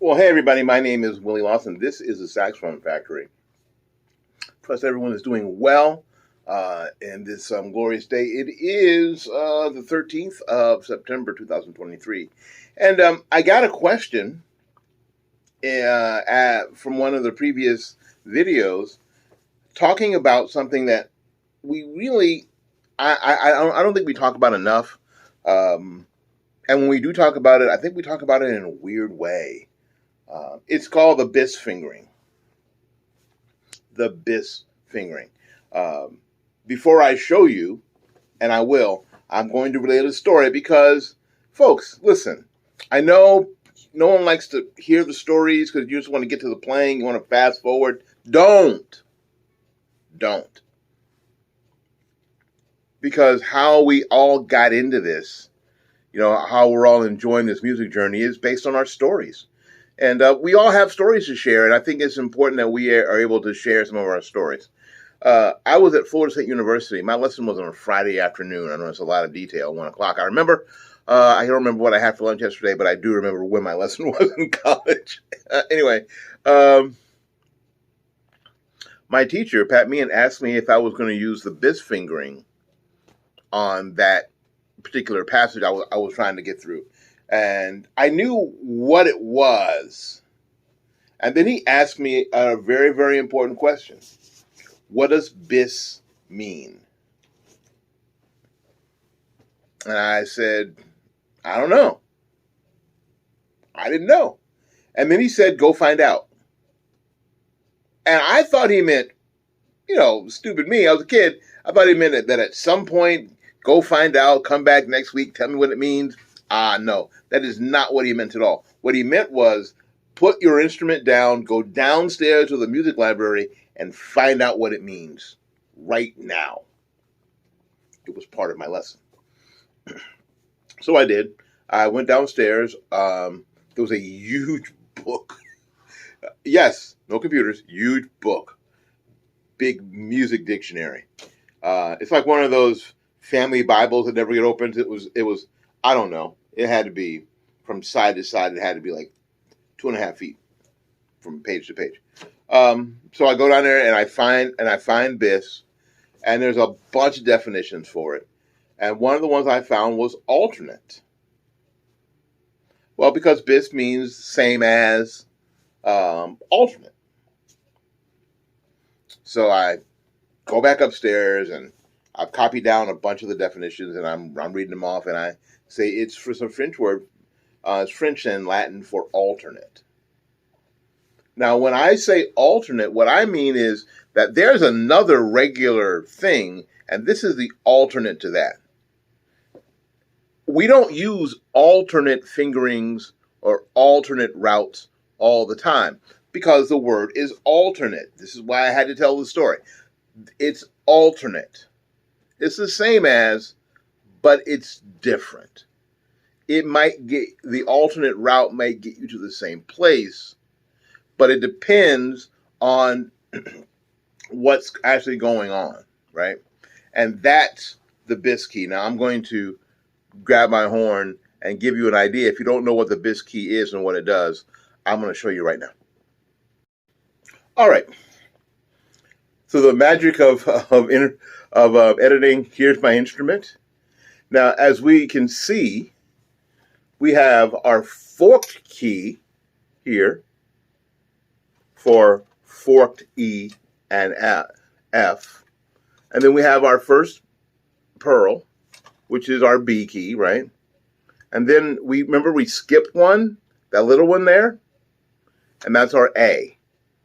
Well, hey everybody, my name is Willie Lawson. This is the Saxophone Factory. Trust everyone is doing well in this glorious day. It is the 13th of September 2023. And I got a question from one of the previous videos talking about something that we really, I don't think we talk about enough. And when we do talk about it, I think we talk about it in a weird way. It's called the Bis fingering. The Bis fingering. Before I show you, and I will, I'm going to relate a story because, folks, listen, I know no one likes to hear the stories because you just want to get to the playing, you want to fast forward. Don't. Because how we all got into this, how we're all enjoying this music journey is based on our stories. And we all have stories to share, and I think it's important that we are able to share some of our stories. I was at Florida State University. My lesson was on a Friday afternoon. I know it's a lot of detail, 1 o'clock. I remember, I don't remember what I had for lunch yesterday, but I do remember when my lesson was in college. Anyway, my teacher, Pat Meehan, asked me if I was going to use the Bis fingering on that particular passage I was trying to get through. And I knew what it was. And then he asked me a very, very important question. What does bis mean? And I said, I don't know. I didn't know. And then he said, go find out. And I thought he meant, stupid me. I was a kid. I thought he meant that at some point, go find out, come back next week, tell me what it means. No, that is not what he meant at all. What he meant was put your instrument down, go downstairs to the music library, and find out what it means right now. It was part of my lesson. So I did. I went downstairs. There was a huge book. Yes, no computers, huge book. Big music dictionary. It's like one of those family Bibles that never get opened. It was, I don't know. It had to be from side to side. It had to be like 2.5 feet from page to page. So I go down there and I find bis, and there's a bunch of definitions for it. And one of the ones I found was alternate. Well, because bis means same as alternate. So I go back upstairs and I've copied down a bunch of the definitions and I'm reading them off, and I say it's for some French word. It's French and Latin for alternate. Now, when I say alternate, what I mean is that there's another regular thing, and this is the alternate to that. We don't use alternate fingerings or alternate routes all the time because the word is alternate. This is why I had to tell the story. It's alternate. It's the same as, but it's different. The alternate route might get you to the same place, but it depends on what's actually going on, right? And that's the bis key. Now I'm going to grab my horn and give you an idea. If you don't know what the bis key is and what it does, I'm going to show you right now. All right. So the magic of editing. Here's my instrument. Now, as we can see, we have our forked key here for forked E and F. And then we have our first pearl, which is our B key, right? And then we skipped one, that little one there, and that's our A,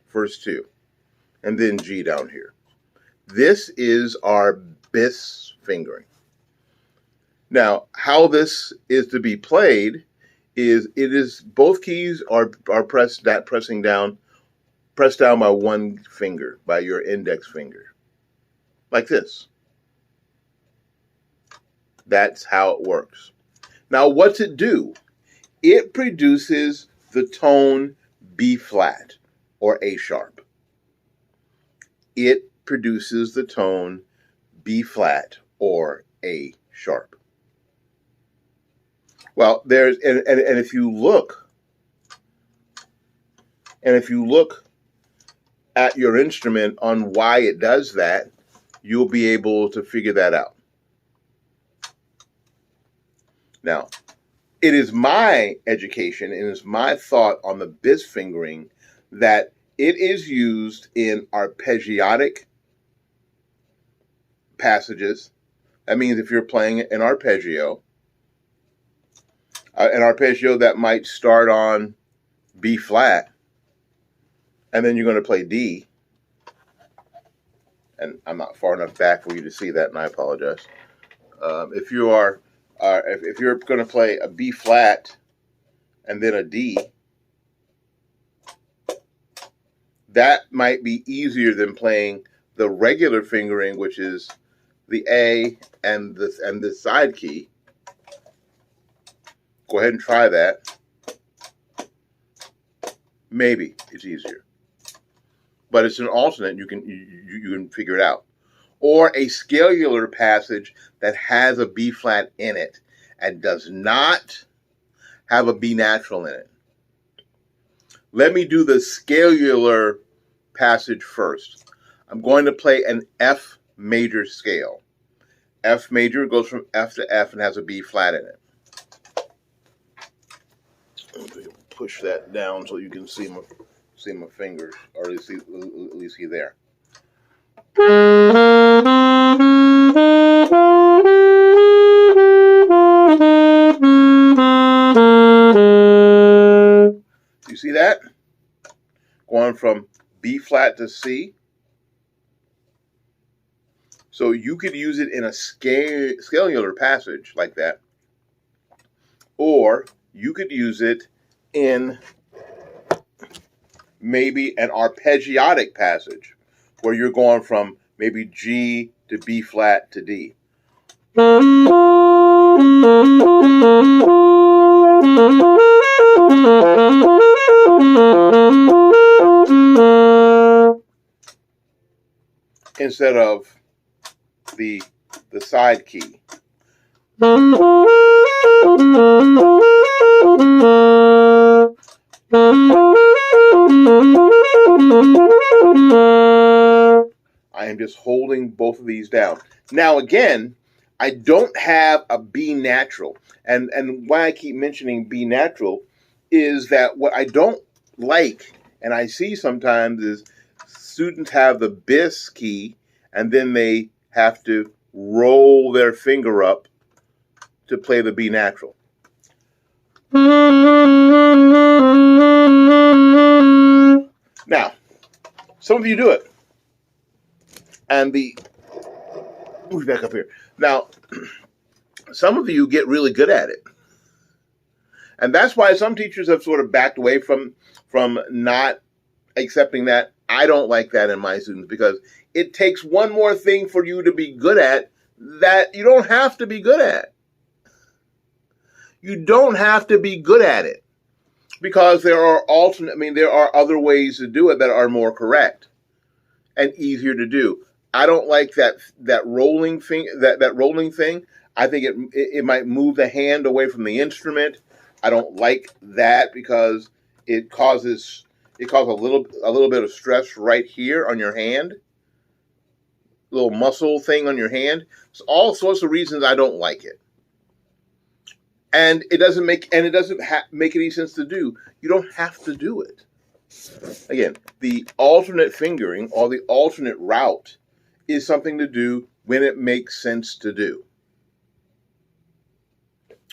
first two, and then G down here. This is our bis fingering. Now, how this is to be played is both keys are pressed down by one finger, by your index finger, like this. That's how it works. Now, what's it do? It produces the tone B flat or A sharp. It produces the tone B flat or A sharp. Well, and if you look And if you look at your instrument on why it does that, you'll be able to figure that out. Now, it is my education and it's my thought on the Bis fingering that it is used in arpeggiatic passages. That means if you're playing an arpeggio that might start on B flat, and then you're going to play D, and I'm not far enough back for you to see that, and I apologize. If you're going to play a B flat and then a D, that might be easier than playing the regular fingering, which is the A and the side key. Go ahead and try that. Maybe it's easier, but it's an alternate. You can figure it out. Or a scalular passage that has a B flat in it and does not have a B natural in it. Let me do the scalular passage first. I'm going to play an F major scale. F major goes from F to F and has a B flat in it. Push that down so you can see my fingers, or at least see there. You see that? Going from B flat to C. So you could use it in a scalular passage like that, or you could use it in maybe an arpeggiatic passage where you're going from maybe G to B flat to D. Instead of the side key. I am just holding both of these down. Now again, I don't have a B natural. And why I keep mentioning B natural is that what I don't like, and I see sometimes, is students have the Bis key and then they have to roll their finger up to play the B natural. Now, some of you do it. And move back up here. Now, some of you get really good at it. And that's why some teachers have sort of backed away from not accepting that. I don't like that in my students because it takes one more thing for you to be good at that you don't have to be good at. You don't have to be good at it because there are other ways to do it that are more correct and easier to do. I don't like that rolling thing. That rolling thing. I think it might move the hand away from the instrument. I don't like that because it causes a little bit of stress right here on your hand. Little muscle thing on your hand. It's all sorts of reasons I don't like it. And it doesn't make any sense to do. You don't have to do it. Again, the alternate fingering or the alternate route is something to do when it makes sense to do.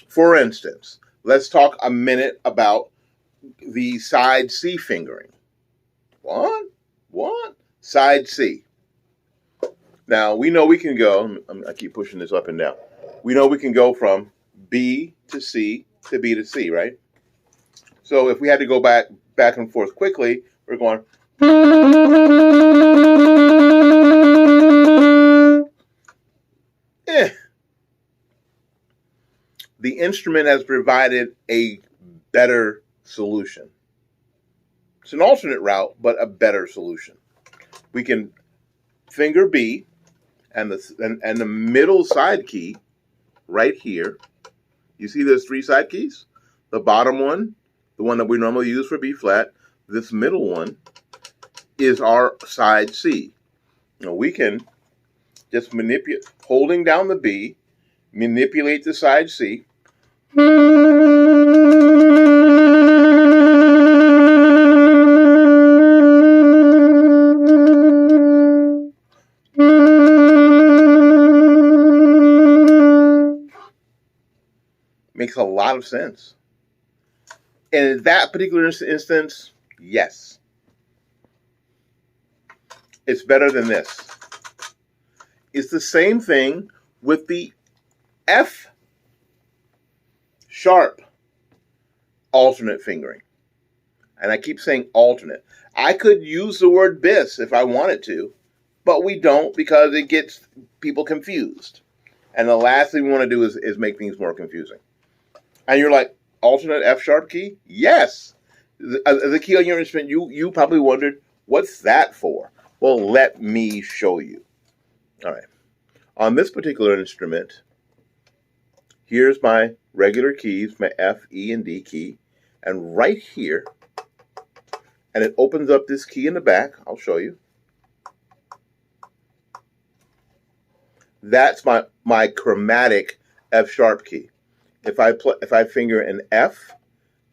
For instance, let's talk a minute about the side C fingering. What? Side C. Now, we know we can go, I keep pushing this up and down. We know we can go from B to C to B to C, right? So if we had to go back and forth quickly, we're going. The instrument has provided a better solution. It's an alternate route, but a better solution. We can finger B and the middle side key right here. You see those three side keys? The bottom one, the one that we normally use for B flat, this middle one is our side C. Now we can just manipulate, holding down the B, manipulate the side C. Makes a lot of sense. And in that particular instance, yes. It's better than this. It's the same thing with the F sharp alternate fingering. And I keep saying alternate. I could use the word bis if I wanted to, but we don't because it gets people confused. And the last thing we want to do is make things more confusing. And you're like, alternate F sharp key? Yes. The key on your instrument, you probably wondered, what's that for? Well, let me show you. All right. On this particular instrument, here's my regular keys, my F, E, and D key. And right here, and it opens up this key in the back. I'll show you. That's my chromatic F sharp key. If I finger an F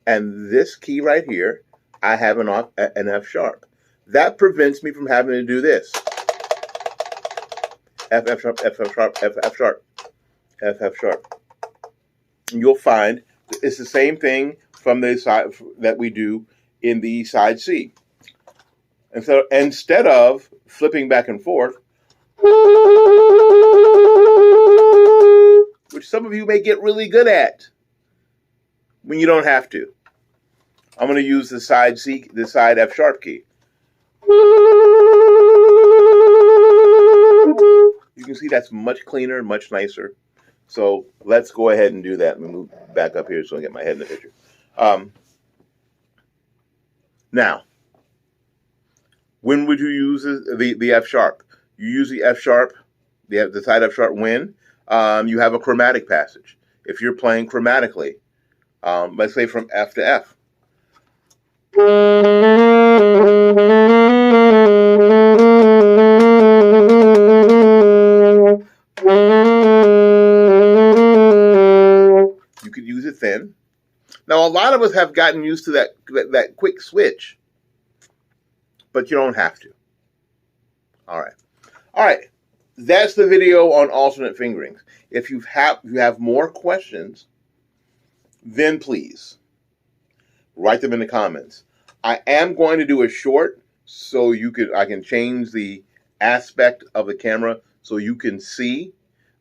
and this key right here, I have an F sharp. That prevents me from having to do this. F, F sharp, F, F sharp, F, F sharp, F, F sharp. And you'll find it's the same thing from the side that we do in the side C. And so instead of flipping back and forth, which some of you may get really good at when you don't have to, I'm going to use the side C, the side F sharp key. You can see that's much cleaner, much nicer. So let's go ahead and do that. Let me move back up here so I get my head in the picture. Now, when would you use the F sharp? You use the F sharp, the side F sharp when you have a chromatic passage. If you're playing chromatically, let's say from F to F. You could use it then. Now, a lot of us have gotten used to that quick switch, but you don't have to. All right. That's the video on alternate fingerings. If you have more questions, then please write them in the comments. I am going to do a short so I can change the aspect of the camera so you can see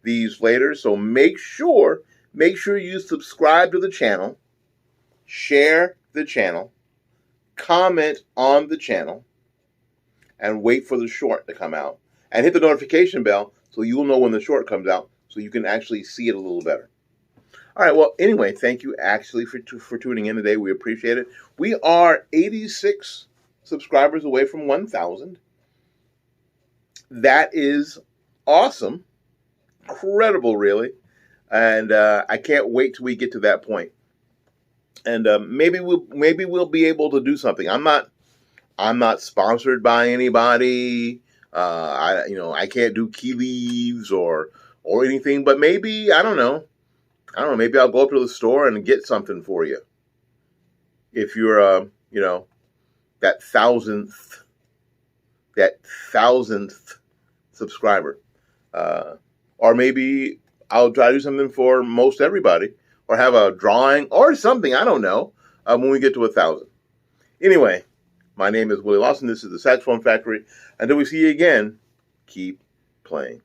these later. So make sure you subscribe to the channel, share the channel, comment on the channel, and wait for the short to come out. And hit the notification bell so you'll know when the short comes out so you can actually see it a little better. All right, well, anyway, thank you actually for tuning in today. We appreciate it. We are 86 subscribers away from 1,000. That is awesome. Incredible, really. And I can't wait till we get to that point. And maybe we'll be able to do something. I'm not sponsored by anybody. I can't do key leaves or anything, but maybe, I don't know, maybe I'll go up to the store and get something for you. If you're, that thousandth subscriber. Or maybe I'll try to do something for most everybody, or have a drawing or something, I don't know, when we get to 1,000. Anyway, my name is Willie Lawson. This is the Saxophone Factory. Until we see you again, keep playing.